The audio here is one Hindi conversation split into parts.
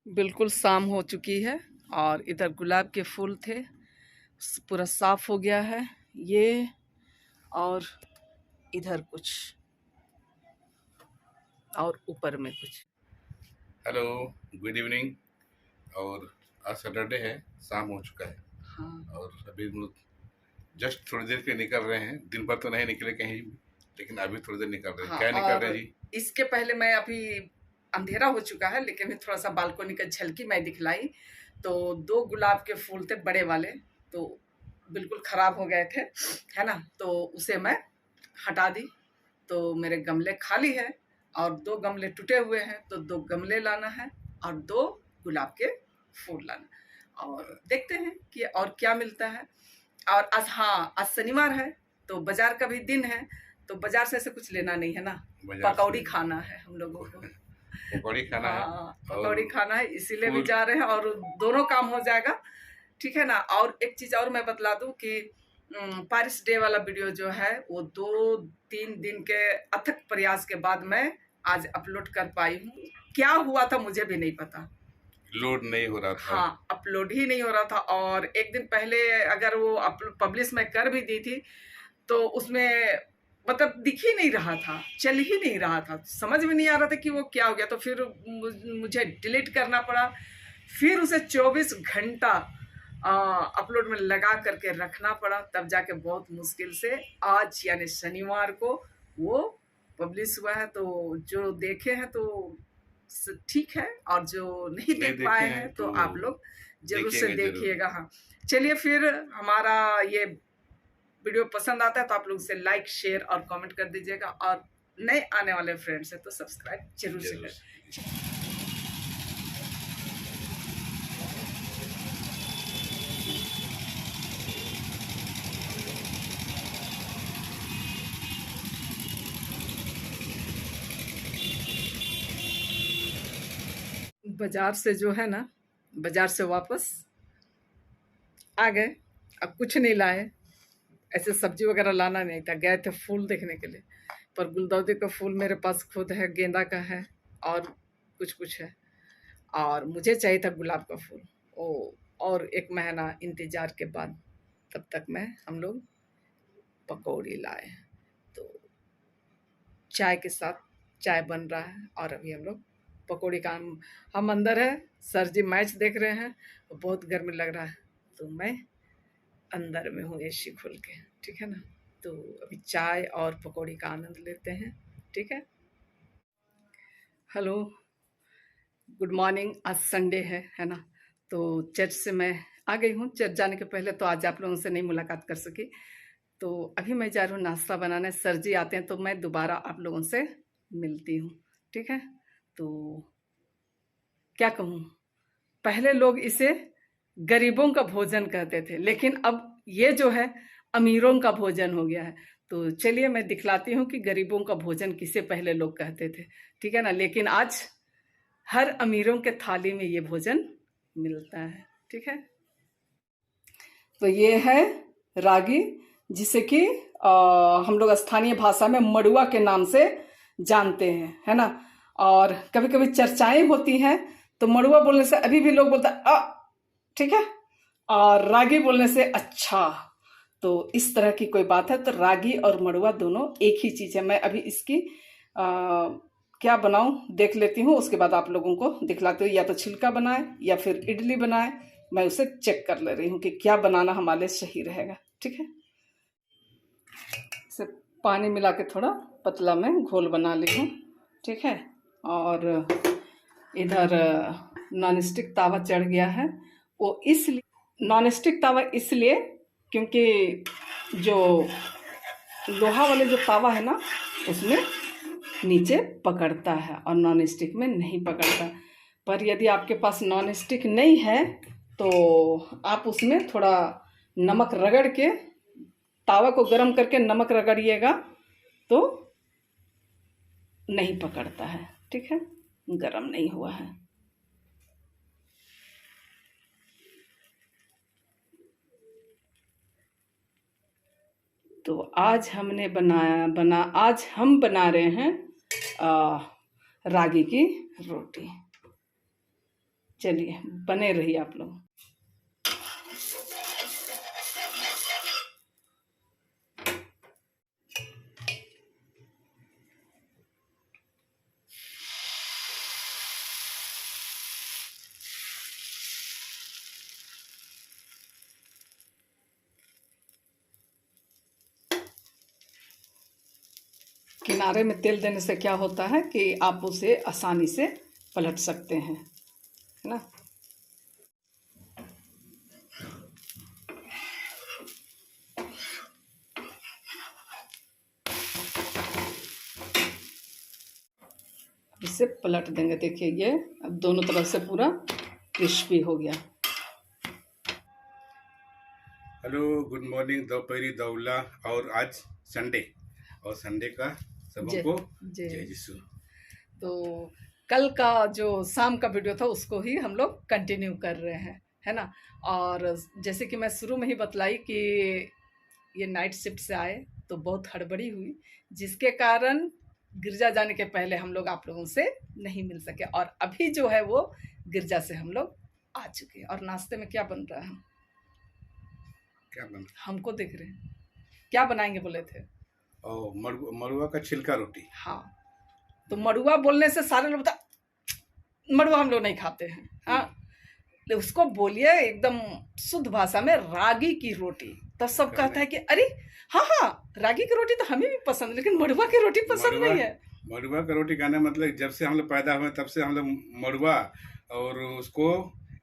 बिल्कुल शाम हो चुकी है और इधर गुलाब के फूल थे, पूरा साफ हो गया है ये। और इधर कुछ और ऊपर में कुछ। Hello, good evening. और आज सैटरडे है, शाम हो चुका है। हाँ और अभी हम लोग जस्ट थोड़ी देर के लिए निकल रहे हैं। दिन भर तो नहीं निकले कहीं भी, लेकिन अभी थोड़ी देर निकल रहे हैं। हाँ। क्या निकल और रहे हैं जी? इसके पहले मैं अभी अंधेरा हो चुका है, लेकिन भी थोड़ा सा बालकोनी का झलकी मैं दिखलाई तो 2 गुलाब के फूल थे बड़े वाले, तो बिल्कुल खराब हो गए थे, है ना। तो उसे मैं हटा दी। तो मेरे गमले खाली है और 2 गमले टूटे हुए हैं, तो 2 गमले लाना है और 2 गुलाब के फूल लाना। और देखते हैं कि और क्या मिलता है। और आज, हाँ, आज शनिवार है तो बाजार का भी दिन है, तो बाजार से ऐसे कुछ लेना नहीं है ना, बाजार पकौड़ी से खाना है हम लोगों को। पकौड़ी खाना है। हाँ, और पकौड़ी खाना है, इसीलिए भी फूल। जा रहे हैं और दोनों काम हो जाएगा, ठीक है ना। और एक चीज और मैं बतला दूं कि पारिस डे वाला वीडियो जो है वो 2-3 दिन के अथक प्रयास के बाद मैं आज अपलोड कर पाई हूँ। क्या हुआ था मुझे भी नहीं पता। लोड नहीं हो रहा था। हाँ, अपलोड ही नहीं हो रहा था। और एक दिन पहले अगर वो पब्लिश मैं कर भी दी थी तो उसमें मतलब दिख ही नहीं रहा था, चल ही नहीं रहा था, समझ में नहीं आ रहा था कि वो क्या हो गया। तो फिर मुझे डिलीट करना पड़ा, फिर उसे 24 घंटा अपलोड में लगा करके रखना पड़ा, तब जाके बहुत मुश्किल से आज यानी शनिवार को वो पब्लिश हुआ है। तो जो देखे हैं तो ठीक है, और जो नहीं नहीं देख देखे पाए हैं हैं तो तो आप लोग जरूर से देखिएगा जरूर। देखिएगा। हाँ, चलिए फिर, हमारा ये वीडियो पसंद आता है तो आप लोग इसे लाइक, शेयर और कमेंट कर दीजिएगा, और नए आने वाले फ्रेंड्स हैं तो सब्सक्राइब जरूर से जरूर करें। से। बाजार से जो है ना, बाजार से वापस आ गए। अब कुछ नहीं लाए, ऐसे सब्जी वगैरह लाना नहीं था, गए थे फूल देखने के लिए। पर गुलदाउदी का फूल मेरे पास खुद है, गेंदा का है और कुछ कुछ है, और मुझे चाहिए था गुलाब का फूल। ओ, और 1 महीना इंतजार के बाद तब तक मैं हम लोग पकौड़ी लाए। तो चाय के साथ चाय बन रहा है और अभी हम लोग पकौड़ी का हम अंदर है, सर जी मैच देख रहे हैं, तो बहुत गर्मी लग रहा है, तो मैं अंदर में हूँ एसी खोल के, ठीक है ना। तो अभी चाय और पकौड़ी का आनंद लेते हैं, ठीक है। Hello, good morning. आज संडे है ना। तो चर्च से मैं आ गई हूँ। चर्च जाने के पहले तो आज आप लोगों से नहीं मुलाकात कर सकी, तो अभी मैं जा रही हूँ नाश्ता बनाने। सर जी आते हैं तो मैं दोबारा आप लोगों से मिलती हूँ, ठीक है। तो क्या कहूँ, पहले लोग इसे गरीबों का भोजन कहते थे, लेकिन अब ये जो है अमीरों का भोजन हो गया है। तो चलिए मैं दिखलाती हूँ कि गरीबों का भोजन किसे पहले लोग कहते थे, ठीक है ना। लेकिन आज हर अमीरों के थाली में ये भोजन मिलता है, ठीक है। तो ये है रागी, जिसे कि हम लोग स्थानीय भाषा में मड़ुआ के नाम से जानते हैं, है ना। और कभी कभी चर्चाएं होती हैं तो मड़ुआ बोलने से अभी भी लोग बोलते हैं ठीक है, और रागी बोलने से अच्छा। तो इस तरह की कोई बात है, तो रागी और मड़ुआ दोनों एक ही चीज है। मैं अभी इसकी क्या बनाऊं देख लेती हूँ, उसके बाद आप लोगों को दिखलाती हूँ। या तो छिलका बनाए या फिर इडली बनाए, मैं उसे चेक कर ले रही हूँ कि क्या बनाना हमारे लिए सही रहेगा, ठीक है। इसे पानी मिला के थोड़ा पतला में घोल बना ली हूँ, ठीक है। और इधर नॉन स्टिक तावा चढ़ गया है। वो इसलिए नॉन स्टिक तावा इसलिए क्योंकि जो लोहा वाले जो तावा है ना, उसमें नीचे पकड़ता है और नॉन स्टिक में नहीं पकड़ता। पर यदि आपके पास नॉन स्टिक नहीं है तो आप उसमें थोड़ा नमक रगड़ के, तावा को गर्म करके नमक रगड़िएगा तो नहीं पकड़ता है, ठीक है। गर्म नहीं हुआ है। तो आज हमने आज हम बना रहे हैं रागी की रोटी। चलिए बने रहिए आप लोग। किनारे में तेल देने से क्या होता है कि आप उसे आसानी से पलट सकते हैं, है ना। इसे पलट देंगे। देखिए ये अब दोनों तरफ से पूरा क्रिस्पी हो गया। हेलो, गुड मॉर्निंग, दोपहरी दौला। और आज संडे, और संडे का सबको जय जय यीशु। तो कल का जो शाम का वीडियो था उसको ही हम लोग कंटिन्यू कर रहे हैं, है ना। और जैसे कि मैं शुरू में ही बतलाई कि ये नाइट शिफ्ट से आए तो बहुत हड़बड़ी हुई, जिसके कारण गिरजा जाने के पहले हम लोग आप लोगों से नहीं मिल सके। और अभी जो है वो गिरजा से हम लोग आ चुके हैं। और नाश्ते में क्या बन रहा है? क्या बन? हमको देख रहे हैं क्या बनाएंगे बोले थे? मड़ुआ का छिलका रोटी। हाँ, तो मड़ुआ बोलने से सारे लोग बता, मड़ुआ हम लोग नहीं खाते हैं। हाँ, तो उसको बोलिए एकदम शुद्ध भाषा में रागी की रोटी, तो सब कहता है कि अरे हाँ हाँ रागी की रोटी तो हमें भी पसंद है, लेकिन मड़ुआ की रोटी पसंद नहीं है। मड़ुआ का रोटी खाने मतलब जब से हम लोग पैदा हुए तब से हम लोग मड़ुआ, और उसको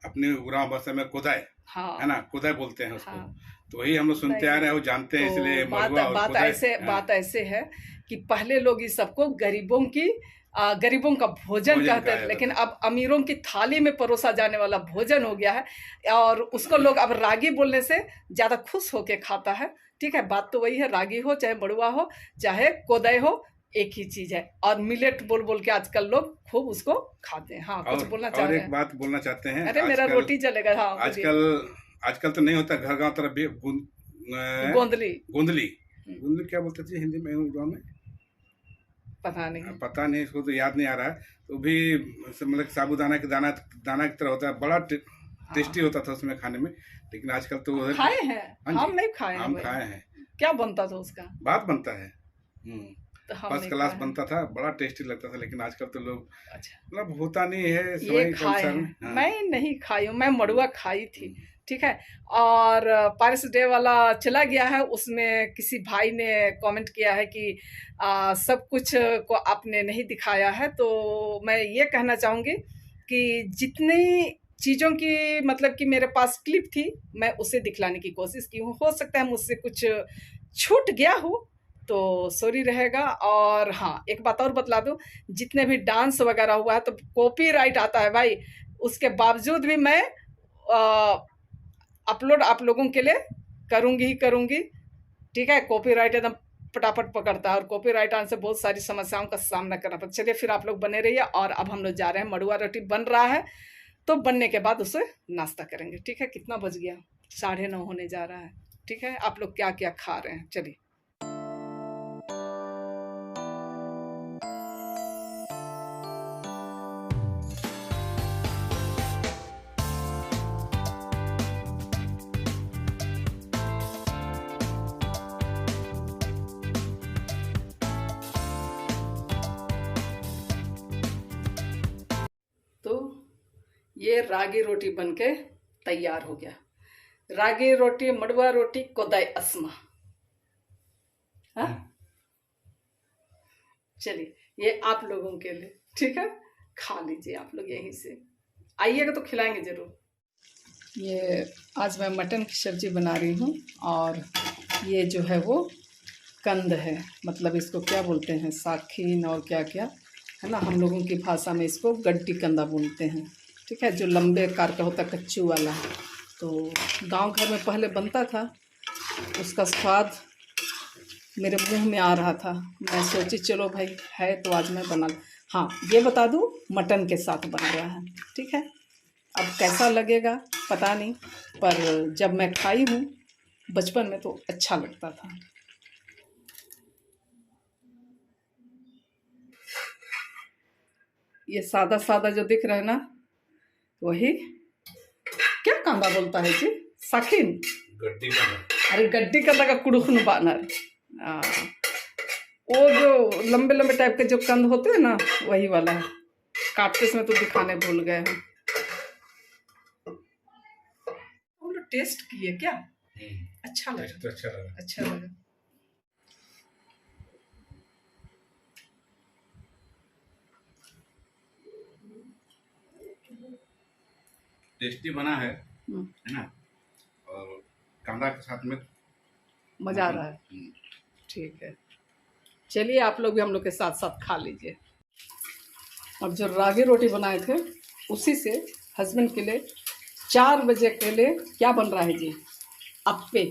अपने ग्राम भाषा में कोदाय, हाँ, है ना, कोदाय बोलते हैं उसको। हाँ, तो वही हम लोग सुनते आ रहे हैं, वो जानते हैं, तो इसलिए बात मड़ुआ और बात कोदाय। ऐसे हाँ, बात ऐसे है कि पहले लोग इस सबको गरीबों का भोजन कहते कहा हैं, जाता लेकिन था। अब अमीरों की थाली में परोसा जाने वाला भोजन हो गया है। और उसको लोग अब रागी बोलने से ज्यादा खुश होके खाता है। ठीक है, बात तो वही है, रागी हो चाहे मड़ुआ हो चाहे कोदय हो, एक ही चीज है। और मिलेट बोल बोल के आजकल लोग खूब उसको खाते हैं। हाँ, कुछ बोलना चाह और रहे एक हैं? बात बोलना चाहते हैं। अरे मेरा रोटी जलेगा। हाँ, आजकल तो नहीं होता, घर गांव तरफ भी गोंदली। गोंदली। गोंदली क्या बोलते थे हिंदी में गाँव में? पता नहीं। पता नहीं, इसको तो याद नहीं आ रहा है। तो भी मतलब साबूदाना की दाना दाना की तरह होता है, बड़ा टेस्टी होता था उसमें खाने में। लेकिन आजकल तो खाए हैं, हाँ हम जी, नहीं खाए हैं हम भाई। खाए हैं। क्या बनता था उसका? बात बनता है, तो हम फर्स्ट नहीं क्लास खाए हैं। बनता था, बड़ा टेस्टी लगता था। लेकिन आजकल तो लोग अच्छा, मतलब होता नहीं है ये समय के खाए अनुसार में। हैं, हाँ। मैं नहीं खाई हूँ। मैं मड़ुआ खाई थी, ठीक है। और पारिस डे वाला चला गया है, उसमें किसी भाई ने कमेंट किया है कि सब कुछ को आपने नहीं दिखाया है। तो मैं ये कहना चाहूँगी कि जितनी चीज़ों की मतलब कि मेरे पास क्लिप थी, मैं उसे दिखलाने की कोशिश की हूँ। हो सकता है मुझसे कुछ छूट गया हो तो सॉरी रहेगा। और हाँ, एक बात और बतला दूँ, जितने भी डांस वगैरह हुआ है तो कॉपीराइट आता है भाई, उसके बावजूद भी मैं अपलोड आप लोगों के लिए करूँगी ही करूँगी। ठीक है, कॉपीराइट एकदम फटाफट पकड़ता है, और कॉपीराइट आने से बहुत सारी समस्याओं का सामना करना पड़ता है। चलिए फिर आप लोग बने रहिए। और अब हम लोग जा रहे हैं, मड़ुआ रोटी बन रहा है, तो बनने के बाद उसे नाश्ता करेंगे। ठीक है, कितना बज गया? 9:30 होने जा रहा है। ठीक है, आप लोग क्या क्या खा रहे हैं? चलिए। तो ये रागी रोटी बनके तैयार हो गया। रागी रोटी, मड़ुआ रोटी, कोदाई अस्मा। हाँ, चलिए ये आप लोगों के लिए, ठीक है, खा लीजिए आप लोग यहीं से। आइएगा तो खिलाएंगे जरूर। ये आज मैं मटन की सब्जी बना रही हूँ, और ये जो है वो कंद है, मतलब इसको क्या बोलते हैं, साखीन और क्या क्या, है ना। हम लोगों की भाषा में इसको गड्डी कंदा बोलते हैं। ठीक है, जो लंबे आकार का होता है, कच्चू वाला। तो गांव घर में पहले बनता था, उसका स्वाद मेरे मुंह में आ रहा था। मैं सोची चलो भाई है तो आज मैं बना। हाँ, ये बता दूँ मटन के साथ बन रहा है। ठीक है, अब कैसा लगेगा पता नहीं, पर जब मैं खाई हूँ बचपन में तो अच्छा लगता था। ये सादा सादा जो दिख रहा है ना, वही क्या कांदा बोलता है जी, साखिन, गड्डी का अरे गड्डी का लगा कुड़ुखन बानर। आ, वो जो लंबे लंबे टाइप के जो कंद होते हैं ना, वही वाला है। काटते समय तो दिखाने भूल गए हम। हम लोग टेस्ट किए क्या? अच्छा लगा, टेस्ट तो अच्छा लगा। अच्छा लगा। टेस्टी बना है ना, और कांदा के साथ में मजा आ रहा है। ठीक है, चलिए आप लोग भी हम लोग के साथ साथ खा लीजिए। और जो रागी रोटी बनाए थे उसी से हस्बैंड के लिए 4 बजे के लिए क्या बन रहा है जी? अप्पे।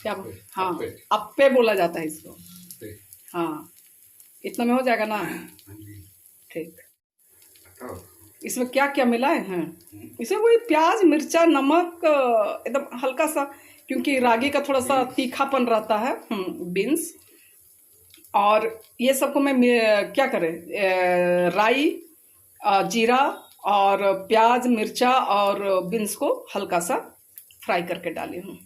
क्या हाँ, अप्पे बोला जाता है इसको। हाँ, इतना में हो जाएगा ना? ठीक। इसमें क्या क्या मिलाए हैं? इसमें वही प्याज, मिर्चा, नमक, एकदम हल्का सा, क्योंकि रागी का थोड़ा सा तीखापन रहता है। बीन्स, और ये सबको मैं क्या करें, राई, जीरा और प्याज, मिर्चा और बीन्स को हल्का सा फ्राई करके डाली हूँ।